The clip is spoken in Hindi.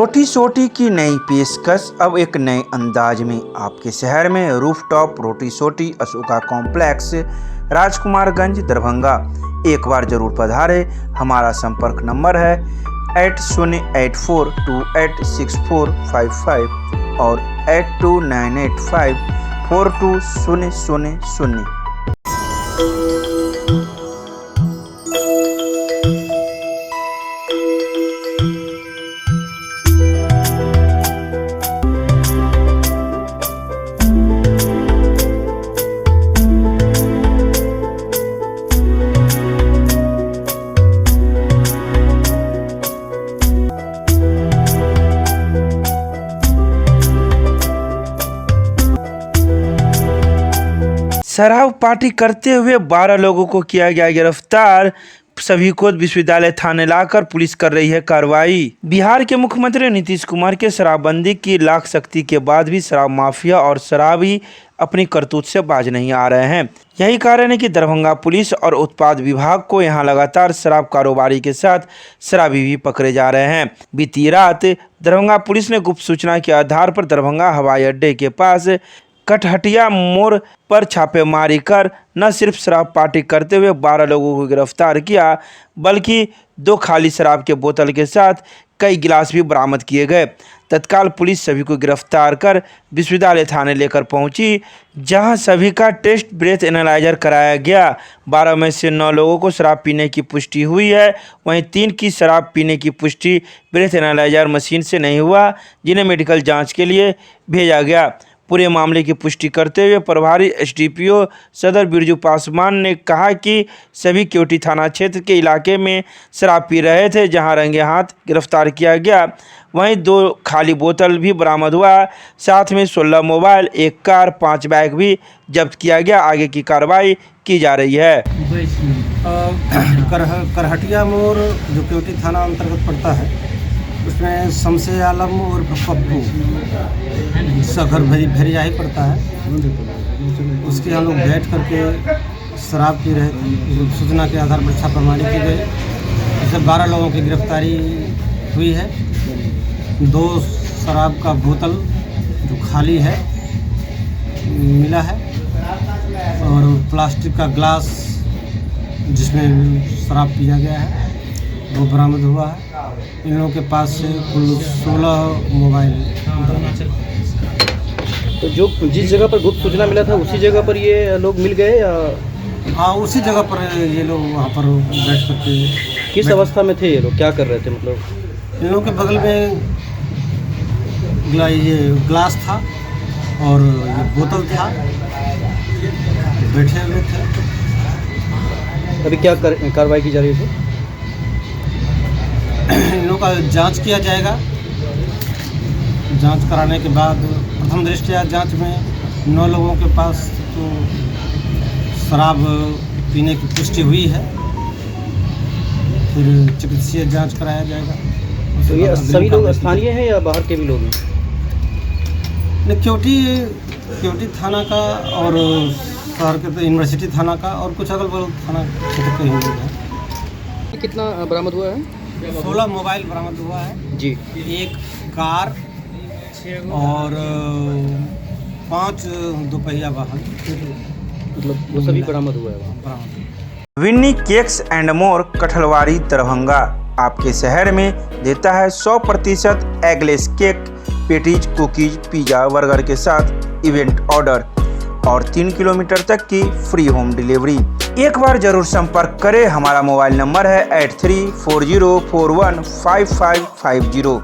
रोटी सोटी की नई पेशकश अब एक नए अंदाज में आपके शहर में रूफटॉप रोटी सोटी अशोका कॉम्प्लेक्स राजकुमारगंज दरभंगा। एक बार जरूर पधारे। हमारा संपर्क नंबर है 8084286455 और 8298542000। शराब पार्टी करते हुए 12 लोगों को किया गया गिरफ्तार। सभी को विश्वविद्यालय थाने लाकर पुलिस कर रही है कार्रवाई। बिहार के मुख्यमंत्री नीतीश कुमार के शराबबंदी की लाख सख्ती के बाद भी शराब माफिया और शराबी अपनी करतूत से बाज नहीं आ रहे हैं। यही कारण है कि दरभंगा पुलिस और उत्पाद विभाग को यहां लगातार शराब कारोबारी के साथ शराबी भी पकड़े जा रहे हैं। बीती रात दरभंगा पुलिस ने गुप्त सूचना के आधार पर दरभंगा हवाई अड्डे के पास कटहटिया मोड़ पर छापेमारी कर न सिर्फ शराब पार्टी करते हुए 12 लोगों को गिरफ्तार किया, बल्कि 2 खाली शराब के बोतल के साथ कई गिलास भी बरामद किए गए। तत्काल पुलिस सभी को गिरफ्तार कर विश्वविद्यालय थाने लेकर पहुंची, जहां सभी का टेस्ट ब्रेथ एनालाइजर कराया गया। 12 में से 9 लोगों को शराब पीने की पुष्टि हुई है, वहीं 3 की शराब पीने की पुष्टि ब्रेथ एनालाइजर मशीन से नहीं हुआ, जिन्हें मेडिकल जाँच के लिए भेजा गया। पूरे मामले की पुष्टि करते हुए प्रभारी एसडीपीओ सदर बिरजू पासवान ने कहा कि सभी केवटी थाना क्षेत्र के इलाके में शराब पी रहे थे, जहां रंगे हाथ गिरफ्तार किया गया। वहीं 2 खाली बोतल भी बरामद हुआ, साथ में 16 मोबाइल, 1 कार, 5 बैग भी जब्त किया गया। आगे की कार्रवाई की जा रही है। करहटिया मोड़ जो केवटी थाना अंतर्गत पड़ता है, उसमें शमसे आलम और पप्पू इसका घर भेरिया ही पड़ता है। उसके हम लोग बैठ करके शराब पी रहे थे। सूचना के आधार पर छापामारी की गई। इससे 12 लोगों की गिरफ्तारी हुई है। 2 शराब का बोतल जो खाली है मिला है, और प्लास्टिक का ग्लास जिसमें शराब पिया गया है वो बरामद हुआ है। इन लोगों के पास से कुल 16 मोबाइल। तो जो जिस जगह पर गुप्त सूचना मिला था उसी जगह पर ये लोग मिल गए या? हाँ, उसी जगह पर ये लोग वहाँ पर बैठ करके। किस अवस्था में थे ये लोग, क्या कर रहे थे? मतलब इन लोगों के बगल में ये ग्लास था और ये बोतल था, बैठे हुए थे। अभी क्या कार्रवाई की जा रही है? इन लोगों का जांच किया जाएगा। जांच कराने के बाद प्रथम दृष्टया जांच में 9 लोगों के पास तो शराब पीने की पुष्टि हुई है। फिर चिकित्सीय जांच कराया जाएगा। तो ये सभी लोग स्थानीय हैं या बाहर के भी लोग हैं? केवटी थाना का और शहर के तो यूनिवर्सिटी थाना का और कुछ अगल बगल थाना क्षेत्र के लोग हैं। कितना बरामद हुआ है? 16 मोबाइल बरामद हुआ है जी। 1 कार और 5 दोपहिया वाहन, मतलब वो सभी बरामद हुआ है। Vinni cakes and more Kathalwari Darbhanga आपके शहर में देता है 100% eggless cake, patties, cookies, pizza, burger के साथ इवेंट ऑर्डर और 3 किलोमीटर तक की फ्री होम डिलीवरी। एक बार जरूर संपर्क करें। हमारा मोबाइल नंबर है 8340415550।